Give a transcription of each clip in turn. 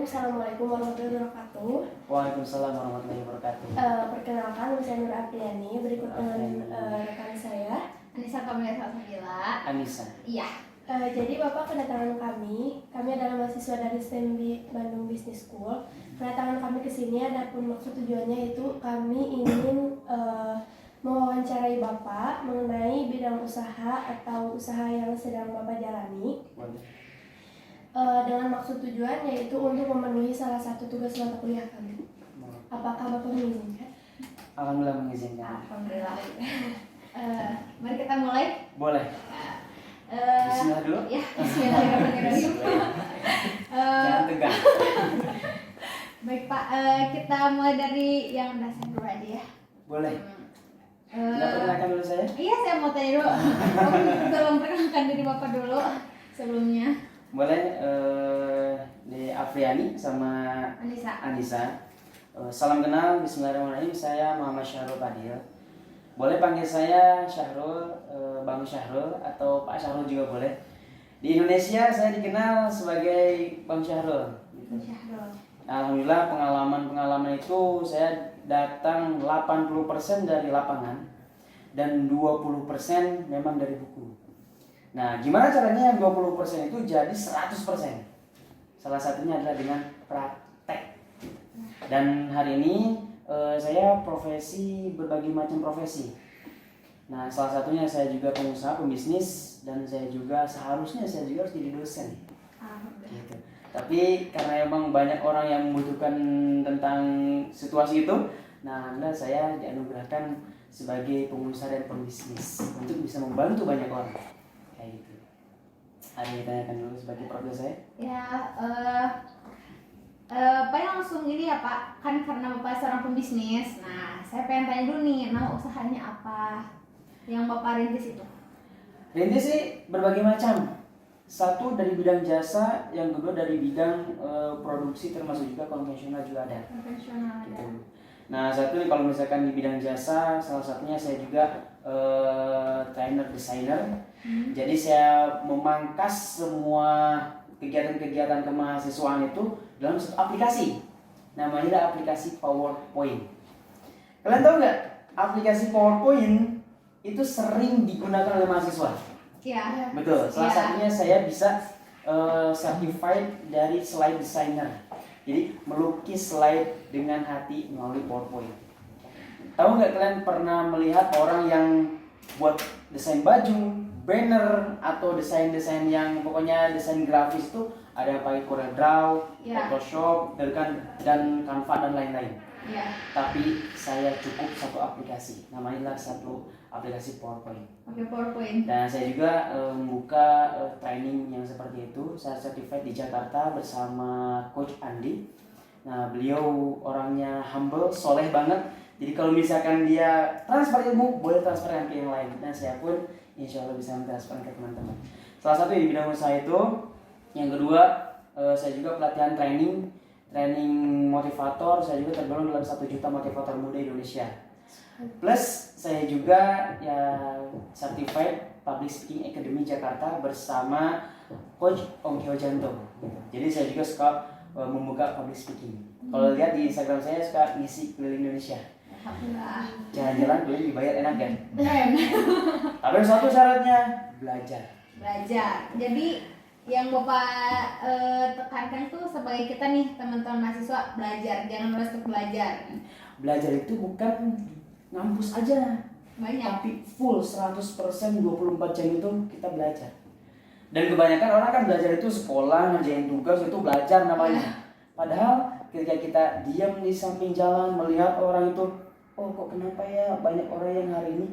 Assalamualaikum warahmatullahi wabarakatuh. Waalaikumsalam warahmatullahi wabarakatuh. Perkenalkan, nama saya Nur Apriani. Berikut dengan rekan saya Anissa Kamila Salsabila. Anissa. Iya. Jadi Bapak kedatangan kami adalah mahasiswa dari STEM Bandung Business School. Kedatangan kami ke sini adapun maksud tujuannya itu kami ingin mewawancarai Bapak mengenai bidang usaha atau usaha yang sedang Bapak jalani. Dengan maksud tujuan yaitu untuk memenuhi salah satu tugas mata kuliah kami. Apakah Bapak mengizinkan? Alhamdulillah mengizinkan. Alhamdulillah. Mari kita mulai. Boleh. Bismillah dulu. Ya, bismillahirrahmanirrahim. Jangan tegang. Baik Pak, kita mulai dari yang dasar dulu aja ya. Boleh. Tidak perkenalkan dulu saya? Iya, saya mau tanya dulu. Tolong perkenalkan diri Bapak dulu sebelumnya. Boleh. Di Apriani sama Anissa. Salam kenal. Bismillahirrahmanirrahim. Saya Muhammad Syahrul Fadil. Boleh panggil saya Syahrul, Bang Syahrul atau Pak Syahrul juga boleh. Di Indonesia saya dikenal sebagai Bang Syahrul. Alhamdulillah pengalaman itu saya datang 80% dari lapangan dan 20% memang dari buku. Nah, gimana caranya yang 20% itu jadi 100%? Salah satunya adalah dengan praktek. Dan hari ini saya profesi berbagai macam profesi. Nah, salah satunya saya juga pengusaha, pembisnis, dan saya juga seharusnya harus jadi dosen. Gitu. Tapi karena emang banyak orang yang membutuhkan tentang situasi itu, nah saya dianugerahkan sebagai pengusaha dan pembisnis untuk bisa membantu banyak orang. Kayak gitu. Ada yang ditanyakan dulu sebagai profil saya? Ya, Pak langsung ini ya Pak, kan karena Bapak seorang pembisnis. Nah, saya pengen tanya dulu nih, nama usahanya apa yang Bapak rintis itu? Rintis sih berbagai macam. Satu dari bidang jasa, yang kedua dari bidang produksi, termasuk juga konvensional juga ada. Konvensional ada. Gitu. Nah, satu kalau misalkan di bidang jasa, salah satunya saya juga trainer desainer. Jadi saya memangkas semua kegiatan-kegiatan kemahasiswaan itu dalam satu aplikasi. Namanya adalah aplikasi PowerPoint. Kalian tahu nggak? Aplikasi PowerPoint itu sering digunakan oleh mahasiswa. Iya. Betul. Salah satunya saya bisa certified dari slide designer. Jadi melukis slide dengan hati melalui PowerPoint. Tahu nggak kalian pernah melihat orang yang buat desain baju, banner, atau desain-desain yang pokoknya desain grafis itu ada pakai CorelDRAW, Photoshop, dan Canva dan lain-lain. Tapi saya cukup satu aplikasi, namanya satu aplikasi PowerPoint. Oke, PowerPoint. Dan saya juga membuka training yang seperti itu. Saya certified di Jakarta bersama Coach Andi. Nah, beliau orangnya humble, soleh banget. Jadi kalau misalkan dia transfer ilmu, boleh transferkan ke yang lain. Dan saya pun insya Allah bisa mentransferkan ke teman-teman. Salah satu di bidang usaha itu. Yang kedua, saya juga pelatihan training motivator. Saya juga tergolong dalam 1 juta motivator muda Indonesia. Plus saya juga ya certified Public Speaking Academy Jakarta bersama Coach Ongki Ojanto. Jadi saya juga suka membuka public speaking. Kalau lihat di Instagram saya suka ngisi keliling Indonesia. Alhamdulillah. Jalan-jalan boleh dibayar enak kan? Tapi satu syaratnya belajar. Jadi yang Bapak tekankan tuh sebagai kita nih teman-teman mahasiswa belajar, jangan malas untuk belajar. Belajar itu bukan ngampus aja, banyak, tapi full 100% 24 jam itu kita belajar. Dan kebanyakan orang kan belajar itu sekolah, ngerjain tugas itu belajar namanya. Padahal ketika kita diam di samping jalan melihat orang itu, oh kok kenapa ya banyak orang yang hari ini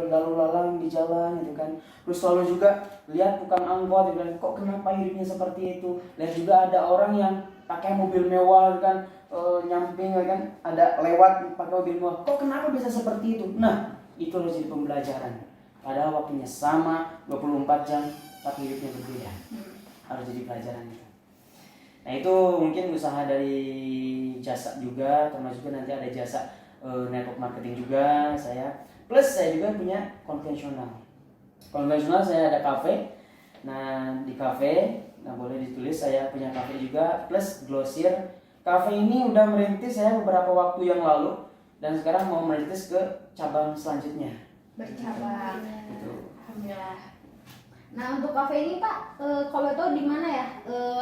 lalu lalang di jalan gitu kan. Terus selalu juga lihat tukang angkot gitu kan, kok kenapa hidupnya seperti itu. Lihat juga ada orang yang pakai mobil mewah gitu kan, nyamping kan, ada lewat pakai mobil mewah, kok kenapa bisa seperti itu. Nah, itu harus jadi pembelajaran. Padahal waktunya sama 24 jam tapi hidupnya berbeda. Harus jadi pelajaran itu. Nah, itu mungkin usaha dari jasa juga, termasuk nanti ada jasa network marketing juga saya. Plus saya juga punya konvensional. Konvensional saya ada kafe. Nah di cafe, nah boleh ditulis saya punya cafe juga plus Glosir. Cafe ini udah merintis saya beberapa waktu yang lalu dan sekarang mau merintis ke cabang selanjutnya. Bercabang. Gitu. Alhamdulillah. Nah untuk kafe ini Pak, kalau tahu di mana ya?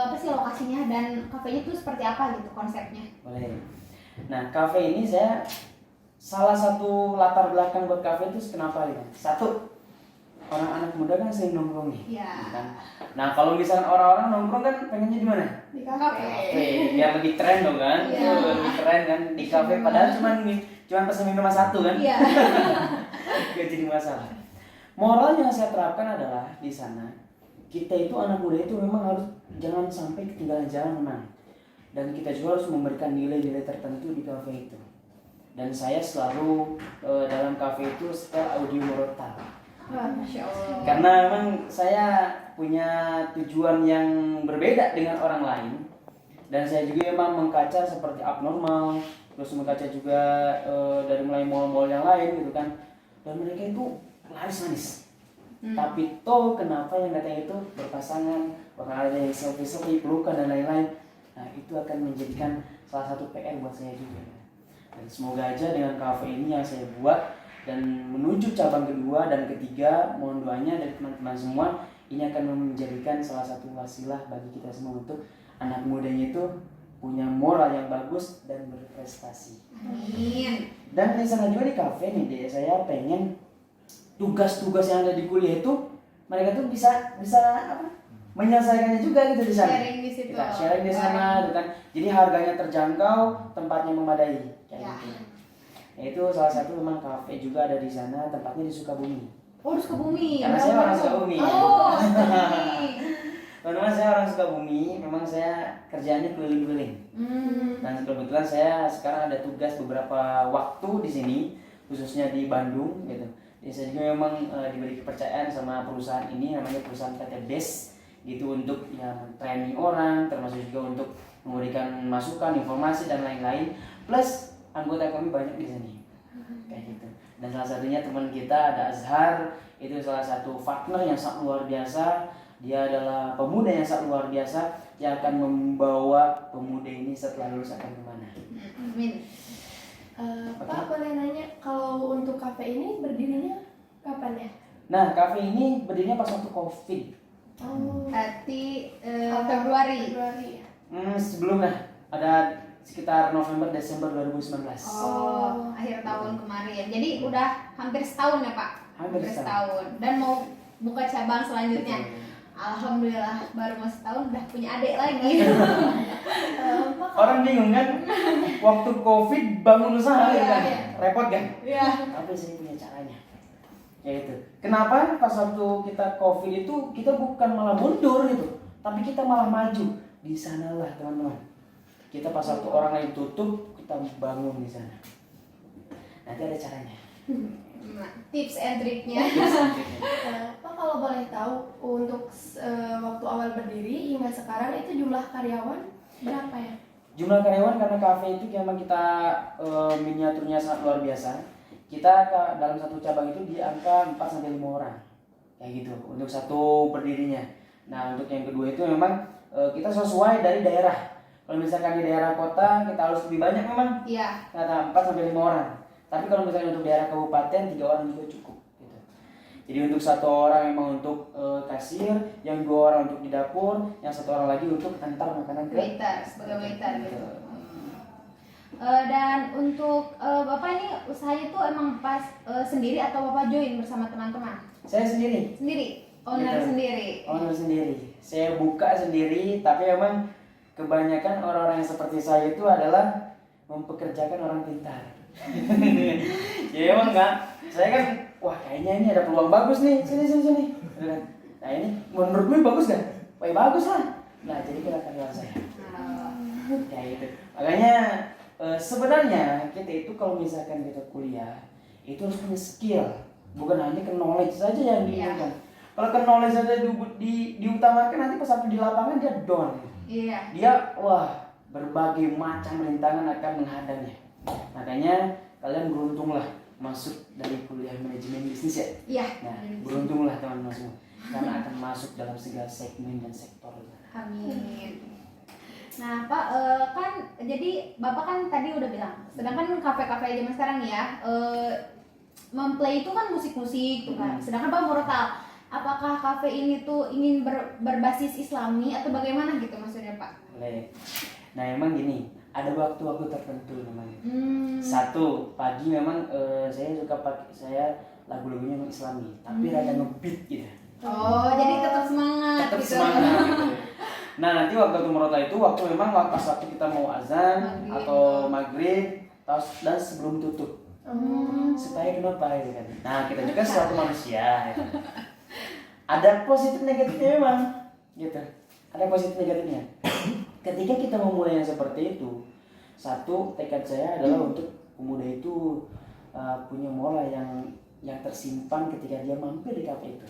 Apa sih lokasinya dan kafenya itu seperti apa gitu konsepnya? Boleh. Nah cafe ini saya salah satu latar belakang buat cafe itu kenapa ya? Satu, orang anak muda kan sering nongkrong nih. Iya. Kan? Nah kalau misalkan orang-orang nongkrong kan pengennya di mana? Di Kafe. Kafe, biar lebih keren dong kan? Iya. Lebih keren kan di kafe padahal cuman pesan minuman satu kan? Iya. Gak jadi masalah. Moral yang saya terapkan adalah di sana kita itu anak muda itu memang harus jangan sampai ketinggalan jalan memang. Dan kita juga harus memberikan nilai-nilai tertentu di kafe itu. Dan saya selalu dalam kafe itu setel audio Morotal. Wah, Masya Allah. Karena memang saya punya tujuan yang berbeda dengan orang lain. Dan saya juga memang mengkaca seperti abnormal, terus mengkaca juga dari mulai mall-mall yang lain gitu kan. Dan mereka itu laris manis. Tapi toh kenapa yang datang itu berpasangan, bahkan ada yang selfie-selfie, pelukan dan lain-lain. Nah itu akan menjadikan salah satu PR buat saya juga. Dan semoga aja dengan kafe ini yang saya buat dan menuju cabang kedua dan ketiga, mohon doanya dari teman-teman semua, ini akan menjadikan salah satu wasilah bagi kita semua untuk anak mudanya itu punya moral yang bagus dan berprestasi. Amin. Dan di sana juga di kafe nih deh, saya pengen tugas-tugas yang ada di kuliah itu mereka tuh bisa apa? Menyelesaikannya juga gitu di sana. Sharing di situ. Kita sharing di sana gitu kan. Jadi harganya terjangkau, tempatnya memadai kayak Ya. gitu. Nah, itu salah satu memang kafe juga ada di sana, tempatnya di Sukabumi. Oh, di Sukabumi. Karena saya orang Sukabumi. Oh, Sukabumi. Teman-teman saya orang Sukabumi, memang saya kerjaannya keliling-keliling. Dan kebetulan saya sekarang ada tugas beberapa waktu di sini, khususnya di Bandung gitu. Jadi saya juga memang diberi kepercayaan sama perusahaan ini, namanya perusahaan PT BES gitu, untuk ya training orang, termasuk juga untuk memberikan masukan, informasi dan lain-lain. Plus anggota kami banyak di sini, kayak gitu. Dan salah satunya teman kita ada Azhar, itu salah satu partner yang sangat luar biasa. Dia adalah pemuda yang sangat luar biasa yang akan membawa pemuda ini setelah lulus akan kemana. Amin. Pak boleh nanya, kalau untuk kafe ini berdirinya kapan ya? Nah, kafe ini berdirinya pas waktu COVID. Oh, Berarti Februari. Februari. Sebelumnya ada sekitar November Desember 2019. Oh, akhir tahun kemarin. Jadi udah hampir setahun ya Pak? Hampir setahun. Dan mau buka cabang selanjutnya. Betul. Alhamdulillah baru mau setahun udah punya adik lagi. Orang bingung kan, waktu COVID bangun usaha Iya, gitu kan, iya. repot kan? Iya. Tapi saya punya caranya. Ya itu. Kenapa pas waktu kita COVID itu kita bukan malah mundur gitu, tapi kita malah maju. Di sanalah teman-teman. Kita pas waktu orang lain tutup, kita bangun di sana. Nanti ada caranya. Nah, tips and triknya. Pak kalau boleh tahu untuk waktu awal berdiri hingga sekarang itu jumlah karyawan berapa ya? Jumlah karyawan karena kafe itu memang kita miniaturnya sangat luar biasa. Kita dalam satu cabang itu di angka 4 sampai 5 orang. Kayak gitu untuk satu berdirinya. Nah, untuk yang kedua itu memang kita sesuai dari daerah. Kalau misalkan di daerah kota kita harus lebih banyak memang. Iya. Kata 4 sampai 5 orang. Tapi kalau misalnya untuk daerah kabupaten 3 orang juga cukup gitu. Jadi untuk 1 orang memang untuk kasir, yang 2 orang untuk di dapur, yang 1 orang lagi untuk antar makanan ke Waiter, sebagai waiter gitu. Dan untuk Bapak ini usahanya tuh emang pas sendiri atau Bapak join bersama teman-teman? Saya sendiri. Sendiri? Owner Gitu. sendiri? Owner sendiri. Saya buka sendiri, tapi memang kebanyakan orang-orang yang seperti saya itu adalah mempekerjakan orang pintar. Ya emang enggak. Saya kan, wah kayaknya ini ada peluang bagus nih, sini. Gitu kan. Nah ini menurutmu bagus kan? Wah ya bagus lah. Nah jadi kita karyawan saya. Kayak gitu. Makanya sebenarnya kita itu kalau misalkan kita kuliah itu harus punya skill, bukan hanya ke knowledge saja yang diinginkan. Kalau ke knowledge saja diutamakan, nanti pas sampai di lapangan dia down. Iya. Dia wah berbagai macam rintangan akan menghadangnya. Makanya kalian beruntunglah masuk dari kuliah manajemen bisnis ya. Iya. Nah, beruntunglah teman-teman semua karena akan masuk dalam segala segmen dan sektor. Amin. Nah, Pak, kan jadi Bapak kan tadi udah bilang, sedangkan kafe-kafe zaman sekarang nih ya, memplay itu kan musik-musik tuh kan. Sedangkan Pak Murotal, apakah kafe ini tuh ingin berbasis Islami atau bagaimana gitu maksudnya, Pak? Boleh. Nah, emang gini, ada waktu-waktu tertentu namanya. Satu, pagi memang saya suka pakai lagu-lagunya memang Islami, tapi rada ngebeat gitu. Oh, jadi tetap semangat Tetap gitu. semangat gitu. Nah, nanti waktu Murotal itu memang pas waktu kita mau azan Maghrib. atau maghrib dan sebelum tutup. Supaya kenapa gitu kan. Nah, kita juga selaku manusia gitu. Ada positif negatifnya memang gitu. Ada positif negatifnya. Ketika kita memulai yang seperti itu, satu tekad saya adalah untuk pemuda itu punya moral yang tersimpan ketika dia mampir di kafe itu.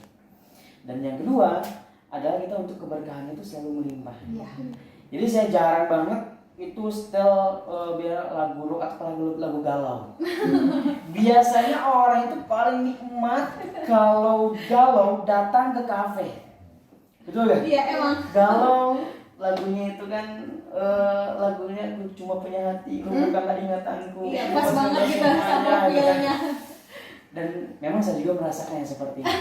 Dan yang kedua adalah kita untuk keberkahan itu selalu melimpah. Iya. Jadi saya jarang banget itu setel biar lagu rock atau lagu galau. Biasanya orang itu paling nikmat kalau galau datang ke kafe. Betul gak? Iya, emang. Galau lagunya itu kan lagunya Ku Cuma Punya Hati, bukanlah ingatanku. Iya, pas banget gitu semuanya, sama gitu kan. feelnya. Dan memang saya juga merasakan yang seperti itu.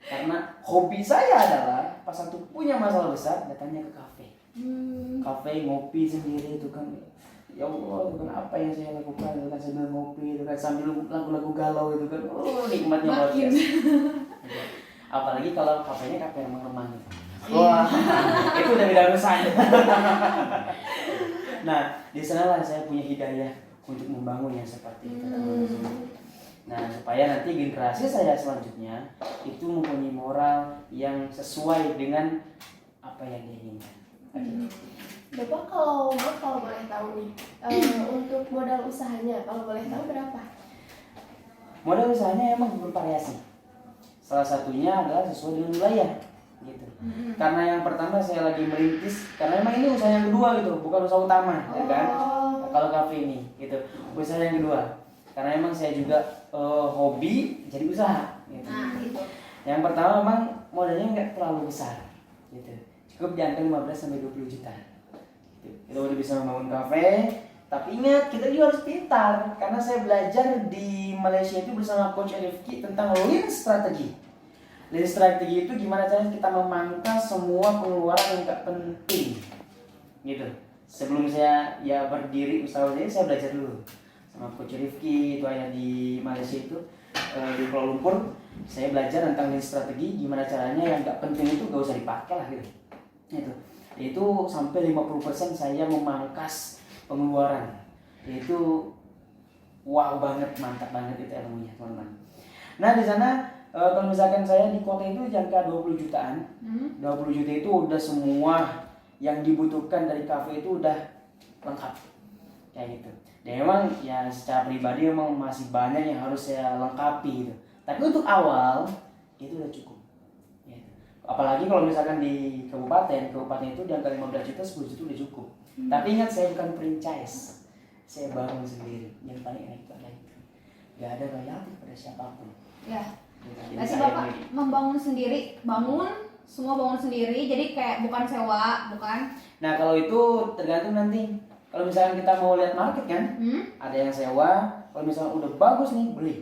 Karena hobi saya adalah pas satu punya masalah besar datangnya ke kafe. Kafe ngopi sendiri itu kan, ya Allah itu kan apa yang saya lakukan itu kan sambil ngopi itu kan sambil lagu-lagu galau itu kan, nikmatnya luar biasa. Apalagi kalau kafenya kafe remang-remang gitu. Wah, itu udah beda urusan. Nah, di sanalah saya punya hidayah untuk membangun yang seperti itu. Nah, supaya nanti generasi saya selanjutnya itu mempunyai moral yang sesuai dengan apa yang dia inginkan. Bapak kalau boleh tahu nih, untuk modal usahanya kalau boleh tahu berapa? Modal usahanya emang bervariasi. Salah satunya adalah sesuai dengan wilayah, gitu. Karena yang pertama saya lagi merintis, karena emang ini usaha yang kedua gitu, bukan usaha utama, ya kan? Kalau kafe ini, gitu. Usaha yang kedua. Karena emang saya juga hobi jadi usaha, gitu. Nah, itu. Yang pertama memang modalnya nggak terlalu besar, gitu. Cukup di angka 15 sampai 20 juta. Gitu. Kita udah bisa membangun kafe, tapi ingat kita juga harus pintar karena saya belajar di Malaysia itu bersama Coach Rifki tentang lean strategi. Lean strategi itu gimana caranya kita memangkas semua pengeluaran yang nggak penting, gitu. Sebelum saya berdiri usaha saya belajar dulu sama Coach Rifki itu ada di Malaysia itu di Kuala Lumpur. Saya belajar tentang lean strategi, gimana caranya yang nggak penting itu gak usah dipakai lah gitu. Itu sampai 50% saya memangkas pengeluaran. Itu wow banget, mantap banget itu ilmunya teman-teman. Nah di sana kalau misalkan saya di kota itu jangka 20 jutaan, 20 juta itu udah semua yang dibutuhkan dari kafe itu udah lengkap kayak gitu. Dan memang ya secara pribadi memang masih banyak yang harus saya lengkapi gitu. Tapi untuk awal itu udah cukup. Gitu. Apalagi kalau misalkan di kabupaten itu di angka 15 juta, 10 juta udah cukup. Tapi ingat saya bukan franchise, saya bangun sendiri. Yang paling enak itu adalah itu. Gak ada royalti pada siapapun. Ya. Jadi Berarti saya Bapak membangun sendiri, semua bangun sendiri, jadi kayak bukan sewa, bukan? Nah kalau itu tergantung nanti. Kalau misalkan kita mau lihat market kan, ada yang sewa. Kalau misalkan udah bagus nih beli.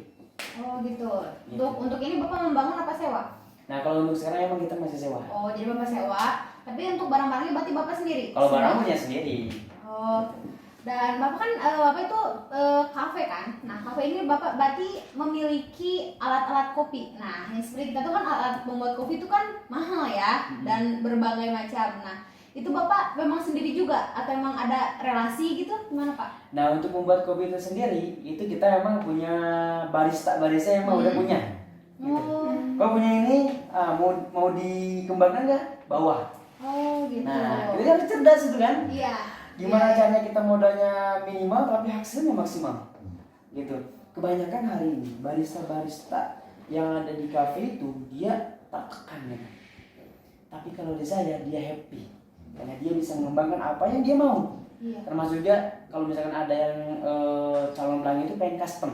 Oh gitu. Gitu. Untuk ini Bapak membangun apa sewa? Nah kalau untuk sekarang emang kita masih sewa. Oh jadi Bapak sewa, tapi untuk barang-barangnya berarti Bapak sendiri? Kalau barang punya sendiri. Oh, dan Bapak kan Bapak itu kafe kan? Nah kafe ini Bapak berarti memiliki alat-alat kopi. Nah yang seperti kita tuh kan alat membuat kopi itu kan mahal ya, dan berbagai macam. Nah itu Bapak memang sendiri juga atau memang ada relasi gitu gimana Pak? Nah untuk membuat kopi itu sendiri itu kita memang punya barista yang emang udah punya. Gitu. Kalau punya ini mau dikembangkan nggak? Bawah. Oh gitu. Nah itu kan cerdas itu kan? Iya. Gimana caranya kita modalnya minimal tapi hasilnya maksimal. Gitu. Kebanyakan hari ini barista yang ada di kafe itu dia tertekan gitu. Tapi kalau di saya dia happy. Karena dia bisa mengembangkan apa yang dia mau. Iya. Termasuk juga kalau misalkan ada yang calon pelanggan itu pengen custom.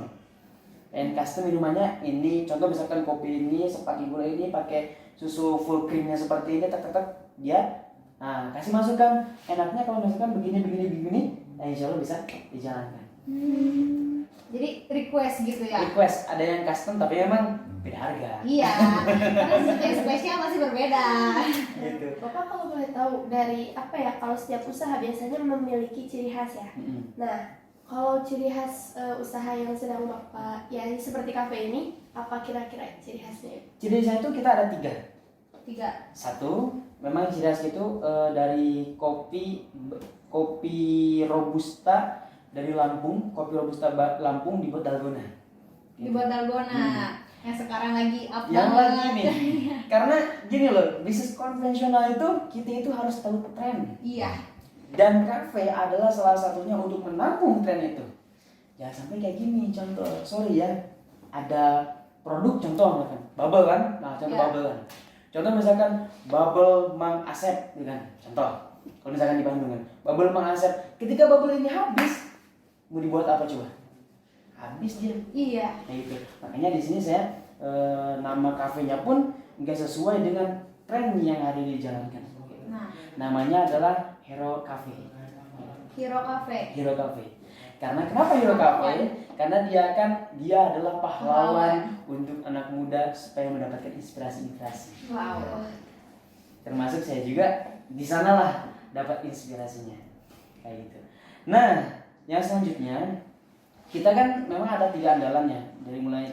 And custom minumannya ini, contoh misalkan kopi ini pakai gula ini, pakai susu full creamnya seperti ini, tek dia. Nah, kasih masukan. Enaknya kalau misalkan begini, nah insya Allah bisa dijalankan. Jadi request gitu ya? Request, ada yang custom tapi memang beda harga. Iya, karena sesuatu yang spesial masih berbeda. Gitu. Bapak kalau boleh tahu dari apa ya, kalau setiap usaha biasanya memiliki ciri khas ya. Nah, kalau ciri khas usaha yang sedang Bapak, ya seperti kafe ini, apa kira-kira ciri khasnya? Ciri khasnya itu kita ada 3. 3. Satu, memang ciri khas itu dari kopi robusta dari Lampung, kopi robusta Lampung dibuat dalgona. Dibuat dalgona. Yang sekarang lagi up Yang banget. lagi nih, karena gini loh, bisnis konvensional itu kita itu harus tahu tren. Iya. Dan kafe adalah salah satunya untuk menampung tren itu. Jangan sampai kayak gini, contoh, sorry ya, ada produk contoh misalkan, bubble kan, nah contoh bubble kan. Contoh misalkan bubble Mang Asep, gitu kan, contoh. Kalau misalkan di Bandung kan, bubble Mang Asep, ketika bubble ini habis, mau dibuat apa coba? Habis dia. Iya. Nah itu, makanya di sini saya nama kafenya pun nggak sesuai dengan tren yang hari ini dijalankan. Nah, Namanya adalah Hero Cafe. Hero Cafe. Hero Cafe. Karena kenapa Hero Cafe? Karena dia adalah pahlawan untuk anak muda supaya mendapatkan inspirasi. Wow. Termasuk saya juga di sanalah dapat inspirasinya. Kayak gitu. Nah, yang selanjutnya kita kan memang ada 3 andalannya, dari mulai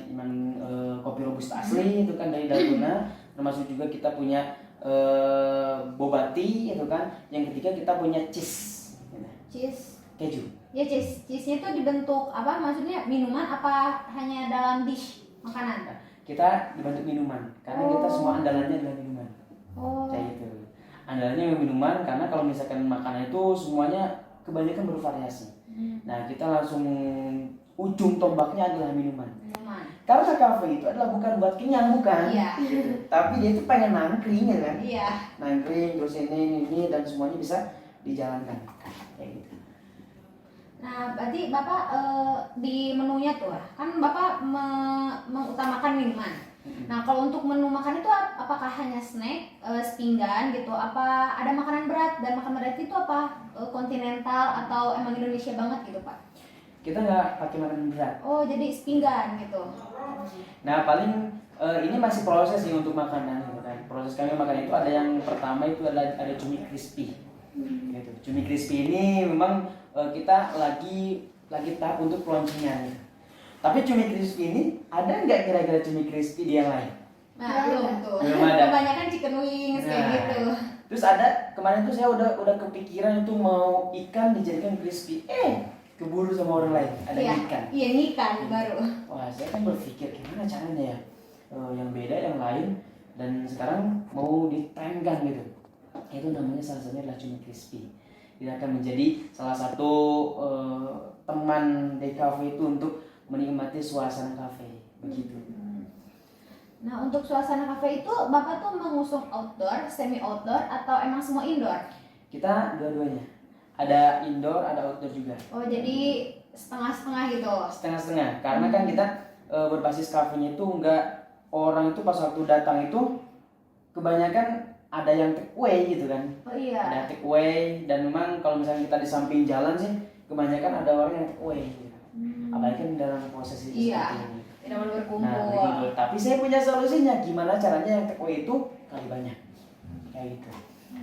kopi robusta asli itu kan dari dalgona, termasuk juga kita punya bobati itu kan, yang ketiga kita punya cheese keju. Ya cheese-nya itu dibentuk apa? Maksudnya minuman apa hanya dalam dish makanan? Kita dibentuk minuman karena kita semua andalannya adalah minuman. Kayak gitu. Andalannya minuman karena kalau misalkan makanan itu semuanya kebanyakan bervariasi. Nah, kita langsung ujung tombaknya adalah minuman. Karena kafe itu adalah bukan buat kenyang, bukan. Iya. Gitu. Tapi dia itu pengen nangkring ya kan. Iya. Nangkring terus ini dan semuanya bisa dijalankan. Kayak gitu. Nah, berarti Bapak di menunya tuh kan Bapak mengutamakan minuman. Nah, kalau untuk menu makan itu apakah hanya snack, sepinggan gitu? Apa ada makanan berat? Dan makanan berat itu apa? Kontinental atau emang Indonesia banget gitu, Pak? Kita nggak pakai makanan berat. Oh, jadi sepinggan gitu. Nah, paling ini masih proses sih untuk makanan gitu kan. Proses kami makan itu ada yang pertama itu ada cumi crispy. Gitu. Cumi crispy ini memang kita lagi tahap untuk launching-nya gitu. Tapi cumi crispy ini ada nggak kira-kira cumi crispy di yang lain? Nah, belum tuh. Belum ada. Kebanyakan chicken wings kayak gitu. Terus ada kemarin tuh saya udah kepikiran itu mau ikan dijadikan crispy. Keburu sama orang lain ada ikan. Iya, ikan baru. Wah, saya kan berpikir gimana caranya ya yang beda yang lain dan sekarang mau ditrenkan gitu. Itu namanya salah satunya adalah cumi crispy. Dia akan menjadi salah satu teman di cafe itu untuk menikmati suasana kafe begitu. Nah, untuk suasana kafe itu Bapak tuh mengusung outdoor, semi outdoor atau emang semua indoor? Kita dua-duanya. Ada indoor, ada outdoor juga. Oh, jadi setengah-setengah gitu. Setengah-setengah. Karena kan kita berbasis kafenya itu enggak, orang itu pas waktu datang itu kebanyakan ada yang take away gitu kan. Oh iya. Ada take away dan memang kalau misalnya kita di samping jalan sih kebanyakan ada orang yang take away gitu. Apalagi kan dalam proses itu seperti ini. Tidak boleh berkumpul. Nah, berkumpul. Tapi saya punya solusinya, gimana caranya yang take away itu kali banyak. Kayak gitu.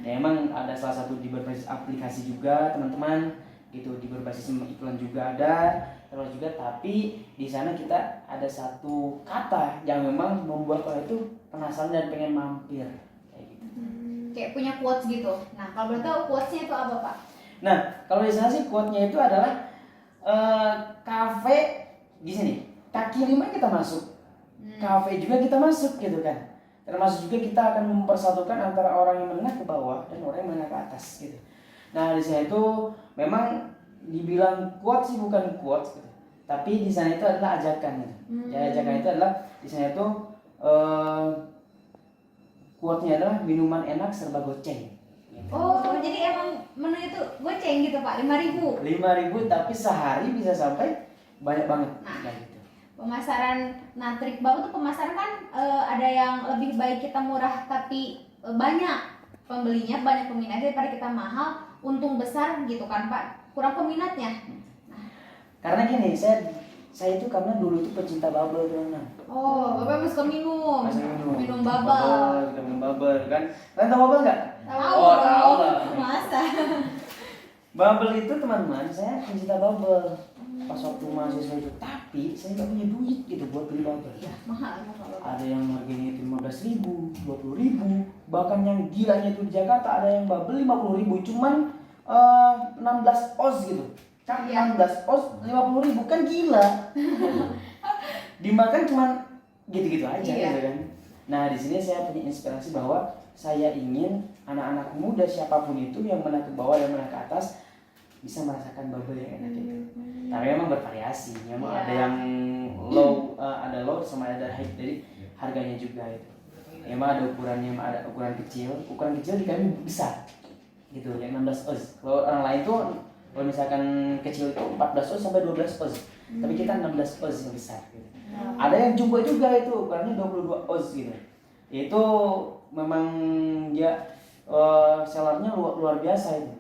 Ya, emang ada salah satu di berbasis aplikasi juga teman-teman gitu, di berbasis iklan juga ada terus juga, tapi di sana kita ada satu kata yang memang membuat orang itu penasaran dan pengen mampir kayak gitu. Kayak punya quotes gitu. Nah, kalau boleh tahu quotesnya itu apa, Pak? Nah, kalau di sana sih quote-nya itu adalah kafe di sini kaki 5 kita masuk, kafe juga kita masuk gitu kan. Termasuk juga kita akan mempersatukan antara orang yang menengah ke bawah dan orang yang menengah ke atas gitu. Nah, di sana itu memang dibilang quotes sih bukan quotes gitu. Tapi di sana itu adalah ajakan gitu. Ya, ajakan itu adalah di sana itu quote-nya adalah minuman enak serba goceng. Gitu. Oh, jadi emang menu itu goceng gitu, Pak, 5.000. 5.000 tapi sehari bisa sampai banyak banget. Nah, kayak gitu. Pemasaran, nah trik bapak tuh pemasaran kan ada yang lebih baik kita murah tapi banyak pembelinya, banyak peminatnya daripada kita mahal, untung besar gitu kan Pak, kurang peminatnya. Karena gini, saya itu karena dulu itu pecinta bubble teman-teman. Oh, bapak masih suka minum, Masih minum bubble. Kita minum bubble kan. Kalian tahu bubble nggak? Tahu Oh, tahu dong. lah. Masa? Bubble itu teman-teman, saya pencinta bubble pas waktu mahasiswa itu, tapi saya nggak punya duit gitu buat beli bubble. Iya, mahal Bapak. Ada yang harganya itu 15.000, 20.000, bahkan yang gilanya itu di Jakarta ada yang bubble 50.000, cuman 16 oz gitu. Kan Iya. 16 oz 50.000 kan gila. Dimakan cuman gitu-gitu aja Iya. gitu kan. Nah, di sini saya punya inspirasi bahwa saya ingin anak-anak muda siapapun itu yang menengah ke bawah dan menengah ke atas bisa merasakan bubble yang enak itu. Tapi memang bervariasi, memang Iya. ada yang low, ada low sama ada high dari harganya juga itu. Memang ada ukurannya, memang ada ukuran kecil di kami besar, gitu, yang 16 oz. Kalau orang lain tuh, kalau misalkan kecil itu 14 oz sampai 12 oz, tapi kita 16 oz yang besar. Gitu. Ada yang jumbo juga itu, ukurannya 22 oz gitu. Itu memang dia sellernya luar biasa itu.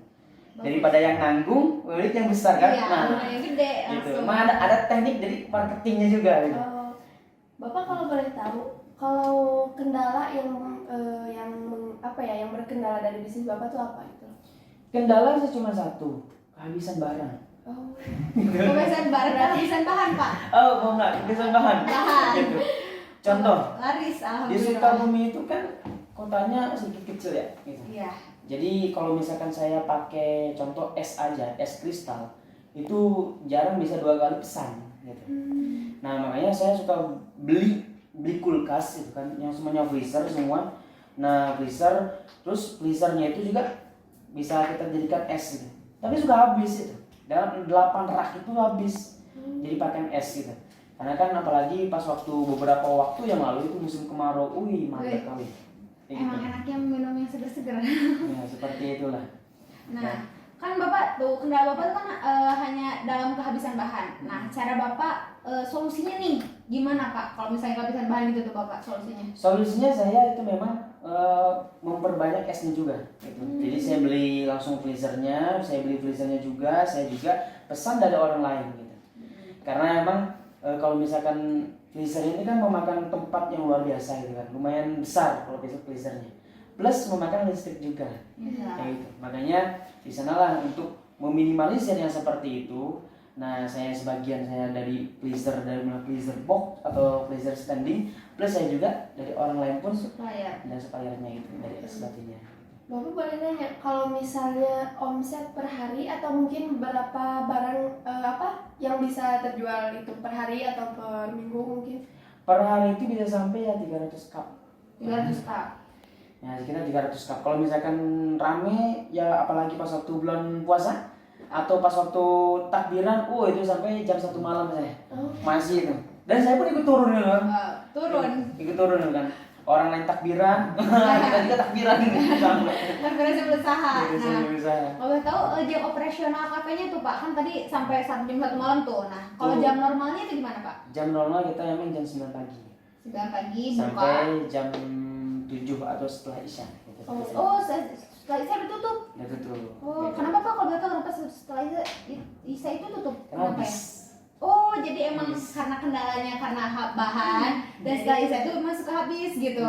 Daripada yang nanggung, beli yang besar kan? Iya, yang gede Gitu. langsung. Emang ada teknik dari marketingnya juga. Gitu. Bapak kalau boleh tahu, kalau kendala yang yang berkendala dari bisnis Bapak tuh apa itu? Kendala saya cuma satu, kehabisan barang. Oh. Kebiasaan barang, kebiasaan bahan Pak. Oh, mau nggak? Kehabisan bahan. Gitu. Contoh, Laris, di alhamdulillah. Sukabumi itu kan kotanya sedikit kecil ya. Gitu. Iya. Jadi kalau misalkan saya pakai contoh es aja, es kristal, itu jarang bisa 2 kali pesan. Gitu. Nah makanya saya suka beli kulkas itu kan, yang semuanya freezer semua. Nah freezer, terus freezernya itu juga bisa kita jadikan es gitu. Tapi suka habis itu, dalam 8 rak itu habis, jadi pakaian es gitu. Karena kan apalagi pas waktu beberapa waktu yang lalu itu musim kemarau, mantap kali. Emang enaknya minum yang seger-seger. Ya seperti itulah. Nah, kan Bapak tuh kendala Bapak tuh kan hanya dalam kehabisan bahan. Nah, cara Bapak solusinya nih gimana Pak? Kalau misalnya kehabisan bahan gitu tuh Bapak solusinya? Solusinya saya itu memang memperbanyak esnya juga gitu. Jadi saya beli langsung freezernya, juga, saya juga pesan dari orang lain gitu. Karena memang kalau misalkan freezer ini kan memakan tempat yang luar biasa gitu kan, lumayan besar kalau freezernya, plus memakan listrik juga. Kayak gitu. Makanya di sanalah untuk meminimalisir yang seperti itu. Nah, saya dari freezer box atau freezer standing, plus saya juga dari orang lain pun Supplier. dan suppliernya itu dari es batunya. Bapak boleh nanya, kalau misalnya omset per hari atau mungkin berapa barang yang bisa terjual itu per hari atau per minggu mungkin? Per hari itu bisa sampai ya 300 cup. 300 Pak. Ya, sekitar 300 cup. Kalau misalkan rame ya apalagi pas waktu bulan puasa atau pas waktu takbiran, itu sampai jam 1 malam saya. Masih itu. Dan saya pun ikut turun ya kan. Turun. Ikut turun kan. Orang lain takbiran, kita juga takbiran sampai. Berhasil berusaha. Nah, Berusaha. kalau tahu jam operasional kafenya tuh Pak, kan tadi sampai jam 1 malam tuh. Nah, kalau Tuh. jam normalnya itu gimana Pak? Jam normal kita emang jam 9 pagi 9 pagi buka. sampai jam 7 atau setelah isya gitu. Setelah Isya ditutup. Ya tutup. Oh, Gitu. kenapa Pak? Kalau boleh tahu kenapa setelah Isya itu tutup? Karena Kenapa ya? habis. Oh, jadi emang Habis. karena kendalanya karena bahan dan setelah Isya itu emang suka habis gitu.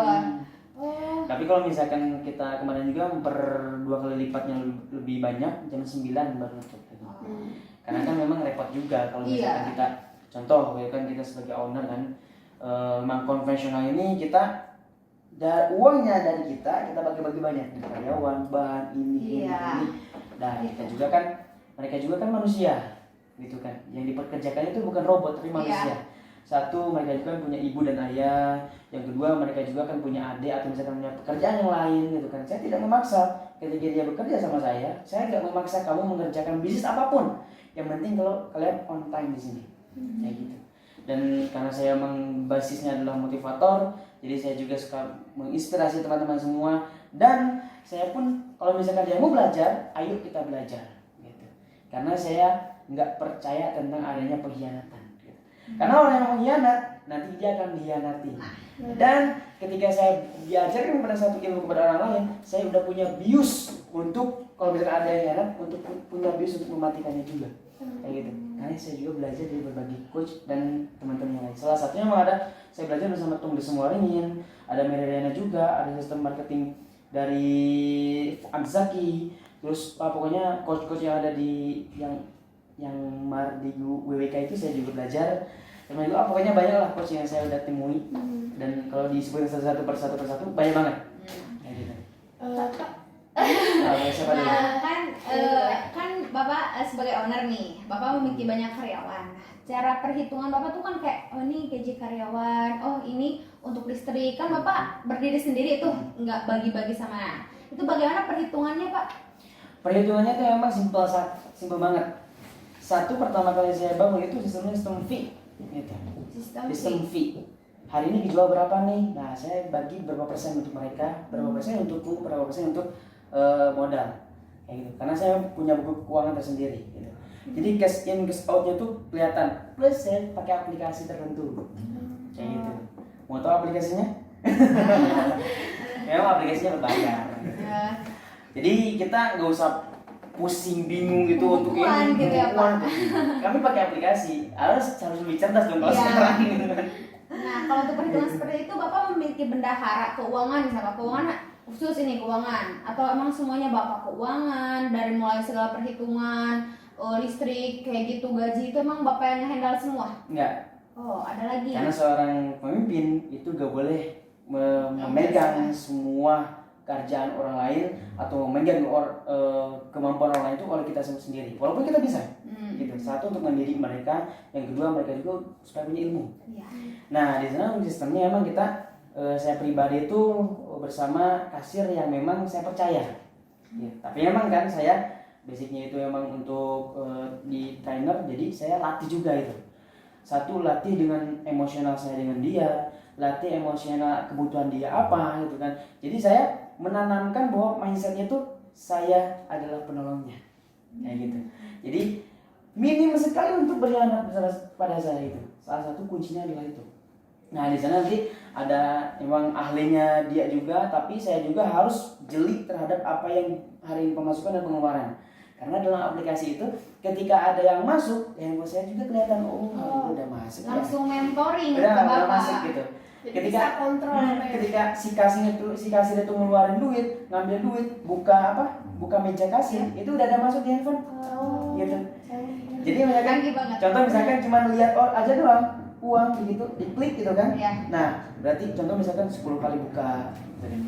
Oh. Tapi kalau misalkan kita kemarin juga 2 kali lipatnya lebih banyak, jam 9 baru tutup gitu. Karena kan memang repot juga kalau misalkan Iya. kita contoh ya kan, kita sebagai owner kan memang konvensional ini kita uangnya dari kita bagi-bagi banyak, karyawan, bahan ini. Iya. Nah, mereka juga kan manusia gitu kan. Yang dipekerjakan itu bukan robot tapi manusia. Iya. Satu, mereka juga punya ibu dan ayah. Yang kedua, mereka juga kan punya adik atau misalkan punya pekerjaan yang lain gitu kan. Saya tidak memaksa ketika dia bekerja sama saya tidak memaksa kamu mengerjakan bisnis apapun. Yang penting kalau kalian on time di sini. Kayak gitu. Dan karena saya memang basisnya adalah motivator, jadi saya juga suka menginspirasi teman-teman semua. Dan saya pun kalau misalkan dia mau belajar, ayo kita belajar gitu. Karena saya nggak percaya tentang adanya pengkhianatan gitu. Karena orang yang mengkhianat nanti dia akan dihianati. Dan ketika saya diajarkan pada satu ilmu kepada orang lain, saya udah punya bius untuk kalau misalkan ada yang hianat, untuk punya bius untuk mematikannya juga. Kayak gitu. Karena saya juga belajar dari berbagai coach dan teman-teman yang lain. Salah satunya memang ada saya belajar bersama Tung Desemuaringin, ada Meriana juga, ada sistem marketing dari Akzaki, terus pokoknya coach-coach yang ada di yang di WWK itu saya juga belajar. Sama juga pokoknya banyak lah coach yang saya udah temui. Dan kalau disebutin satu persatu banyak banget. Kayak gitu. Pak, Siapa dulu? Nah, kan Bapak sebagai owner nih, Bapak memiliki banyak karyawan. Nah, cara perhitungan Bapak tuh kan kayak, oh ini gaji karyawan, oh ini untuk listrik. Kan Bapak berdiri sendiri tuh, nggak bagi-bagi sama. Itu bagaimana perhitungannya, Pak? Perhitungannya tuh memang simpel banget. Satu, pertama kali saya bangun itu sistem fee gitu. Sistem fee. Hari ini dijual berapa nih? Nah, saya bagi berapa persen untuk mereka, berapa persen untukku, berapa persen untuk modal. Kayak gitu. Karena saya punya buku keuangan tersendiri gitu. Jadi cash in cash out-nya tuh kelihatan. Plus saya pakai aplikasi tertentu. Kayak gitu. Mau tahu aplikasinya? Memang aplikasinya berbayar. Jadi kita nggak usah pusing bingung gitu untuk Pembukuan ini gitu ya, Pak. Kami pakai aplikasi. Harus lebih cerdas dong kalau Iya. sekarang gitu kan. Nah, kalau untuk perhitungan seperti itu, Bapak memiliki bendahara keuangan, misalnya keuangan khusus ini keuangan, atau emang semuanya Bapak keuangan dari mulai segala perhitungan, listrik kayak gitu, gaji itu emang Bapak yang handle semua? Enggak. Oh, ada lagi. Karena seorang pemimpin itu gak boleh memegang semua kerjaan orang lain atau memegang kemampuan orang lain itu oleh kita sendiri. Walaupun kita bisa. Gitu. Satu untuk mendidik mereka, yang kedua mereka juga supaya punya ilmu. Iya. Nah, di sana sistemnya emang kita saya pribadi itu bersama kasir yang memang saya percaya. Ya, tapi memang kan saya basicnya itu memang untuk di trainer, jadi saya latih juga itu. Satu, latih dengan emosional saya dengan dia, latih emosional kebutuhan dia apa gitu kan. Jadi saya menanamkan bahwa mindsetnya itu saya adalah penolongnya, kayak gitu. Jadi minim sekali untuk berkhianat pada saya itu. Salah satu kuncinya adalah itu. Nah, di sana nanti ada memang ahlinya dia juga, tapi saya juga harus jeli terhadap apa yang hari ini pemasukan dan pengeluaran. Karena dalam aplikasi itu ketika ada yang masuk, handphone saya juga kelihatan itu udah masuk. Langsung mentoring Udah ke Bapak. masuk gitu. jadi Ketika bisa kontrol apa ya? ketika si kasir itu ngeluarin duit, ngambil duit, buka meja kasir, itu udah ada masuk di handphone. Oh, Gitu. canggih. Jadi misalkan Canggih banget. contoh misalkan cuma lihat aja doang uang begitu, diklik gitu kan. Iya. Nah, berarti contoh misalkan 10 kali buka gitu kan.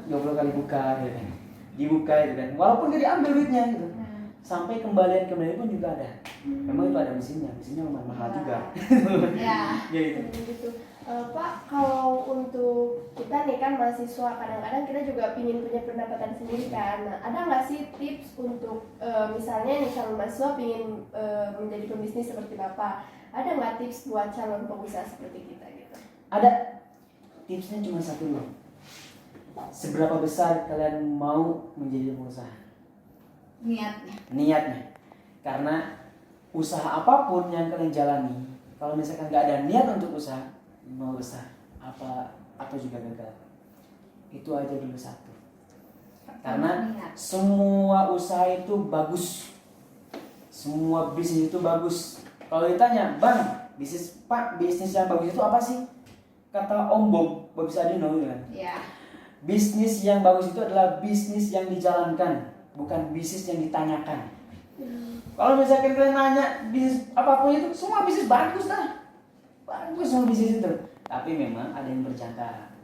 20 kali buka gitu kan. Dibuka gitu kan. Walaupun dia diambil duitnya gitu. Sampai kembalian pun juga ada. Memang itu ada mesinnya lumayan mahal juga. Ya. Gitu. Gitu. Pak, kalau untuk kita nih kan mahasiswa, kadang-kadang kita juga pingin punya pendapatan sendiri kan. Nah, ada nggak sih tips untuk misalnya nih calon mahasiswa pingin menjadi pembisnis seperti Bapak? Ada nggak tips buat calon pengusaha seperti kita gitu? Ada. Tipsnya cuma satu loh. Seberapa besar kalian mau menjadi pengusaha? Niatnya. Karena usaha apapun yang kalian jalani, kalau misalkan nggak ada niat untuk usaha, mau besar apa juga gagal. Itu aja dulu satu. Karena semua usaha itu bagus, semua bisnis itu bagus. Kalau ditanya, Bang, bisnis yang bagus itu apa sih? Kata Om Bob Sadino kan? Iya. Bisnis yang bagus itu adalah bisnis yang dijalankan, bukan bisnis yang ditanyakan. Kalau misalkan kalian nanya bisnis apapun itu, semua bisnis bagus lah. Bagus semua bisnis itu. Tapi memang ada yang berjangka.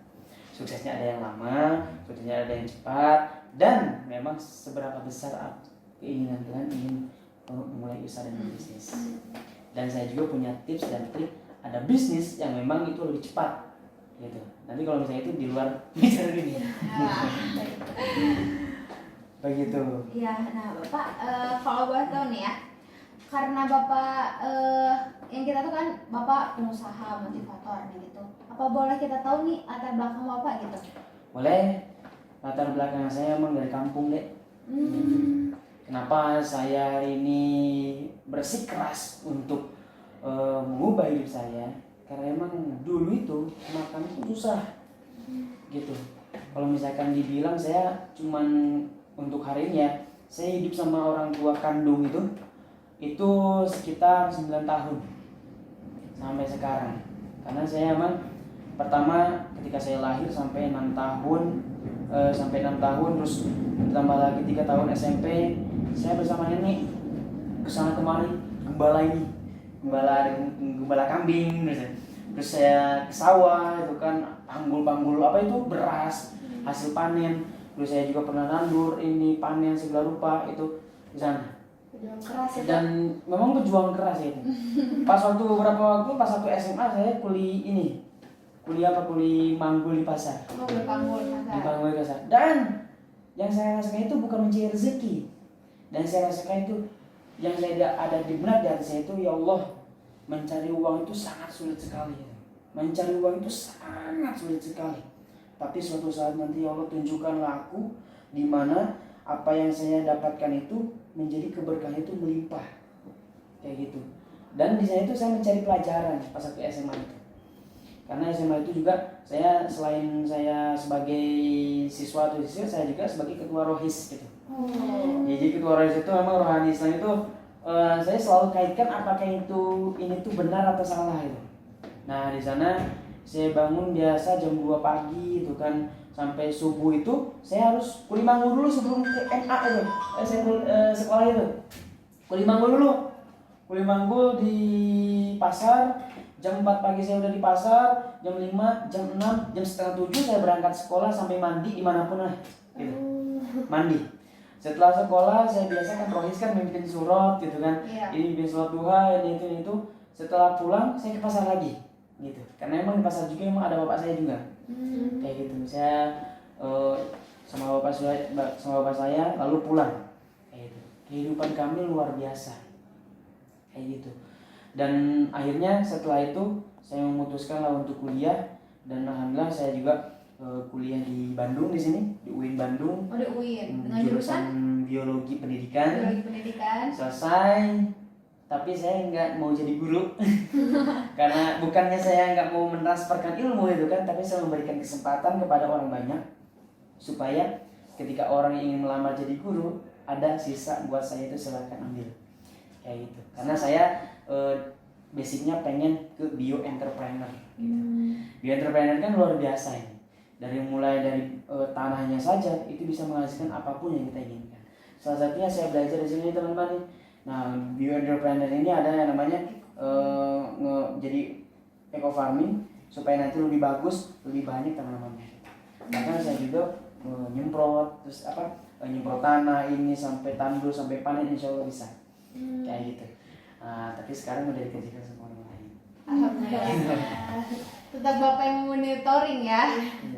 Suksesnya ada yang lama, suksesnya ada yang cepat, dan memang seberapa besar keinginan kalian ingin memulai usaha dan bisnis. Dan saya juga punya tips dan trik, ada bisnis yang memang itu lebih cepat gitu. Nanti kalau misalnya itu di luar bicara ini. Begitu. Iya, nah Bapak kalau boleh tahu nih ya, karena Bapak yang kita tahu kan Bapak pengusaha motivator nih gitu. Apa boleh kita tahu nih latar belakang Bapak gitu? Boleh. Latar belakang saya emang dari kampung, Dek. Kenapa saya hari ini bersikeras untuk mengubah hidup saya, karena emang dulu itu makan itu susah gitu. Kalau misalkan dibilang saya cuman untuk hari ini ya, saya hidup sama orang tua kandung itu sekitar 9 tahun sampai sekarang. Karena saya emang pertama ketika saya lahir sampai 6 tahun, terus ditambah lagi 3 tahun SMP, saya bersama nenek kesana kemari gembala kambing, terus saya ke sawah itu kan, panggul apa itu beras hasil panen. Terus saya juga pernah nandur ini panen segala rupa itu di sana. Berjuang keras ya, Pak. Dan memang berjuang keras ya itu. Pas waktu SMA saya kuliah manggul di pasar. Oh, berpanggul Di pasar. panggul di pasar. Dan yang saya rasakan itu bukan mencari rezeki. Dan saya rasakan itu yang saya ada di benak di hati saya itu, ya Allah, mencari uang itu sangat sulit sekali. Mencari uang itu sangat sulit sekali. Tapi suatu saat nanti ya Allah tunjukkanlah aku di mana apa yang saya dapatkan itu menjadi keberkahan itu melimpah. Kayak gitu. Dan di sana itu saya mencari pelajaran pas waktu SMA itu. Karena SMA itu juga saya selain saya sebagai siswa atau siswa, saya juga sebagai ketua rohis gitu. Jadi ketua rohis itu memang rohani Islam itu saya selalu kaitkan apakah ini tuh benar atau salah itu. Nah di sana saya bangun biasa jam 2 pagi itu kan, sampai subuh itu saya harus kuli manggul dulu sebelum ke MA itu, sekolah itu. Kuli manggul di pasar. Jam 4 pagi saya udah di pasar, jam 5, jam 6, jam setengah 7 saya berangkat sekolah sampai mandi dimanapun lah gitu. Mandi. Setelah sekolah saya biasa kan rohis kan mimpin surat gitu kan. Iya. Ini mimpin surat duha, ini itu. Setelah pulang saya ke pasar lagi gitu. Karena emang di pasar juga emang ada bapak saya juga. Kayak gitu. Saya sama bapak saya lalu pulang. Kayak gitu. Kehidupan kami luar biasa. Kayak gitu. Dan akhirnya setelah itu saya memutuskan lah untuk kuliah, dan alhamdulillah saya juga kuliah di Bandung, di sini di UIN Bandung. Oh, di UIN dengan Jurusan biologi pendidikan. Selesai, tapi saya nggak mau jadi guru karena bukannya saya nggak mau mentransferkan ilmu itu kan, tapi saya memberikan kesempatan kepada orang banyak supaya ketika orang yang ingin melamar jadi guru ada sisa buat saya, itu silakan ambil kayak gitu. Karena saya basicnya pengen ke bio entrepreneur gitu. Bio entrepreneur kan luar biasa ini. Mulai dari tanahnya saja itu bisa menghasilkan apapun yang kita inginkan. Salah satunya saya belajar di sini teman-teman. Nah, bio entrepreneur ini ada yang namanya jadi eco farming supaya nanti lebih bagus, lebih banyak tanamannya. Bahkan saya juga nyemprot nyemprot tanah ini sampai tandur sampai panen, insya Allah bisa. Kayak gitu. Tapi sekarang udah dikerjakan sama orang lain. Alhamdulillah. Tetap Bapak yang monitoring ya. Iya.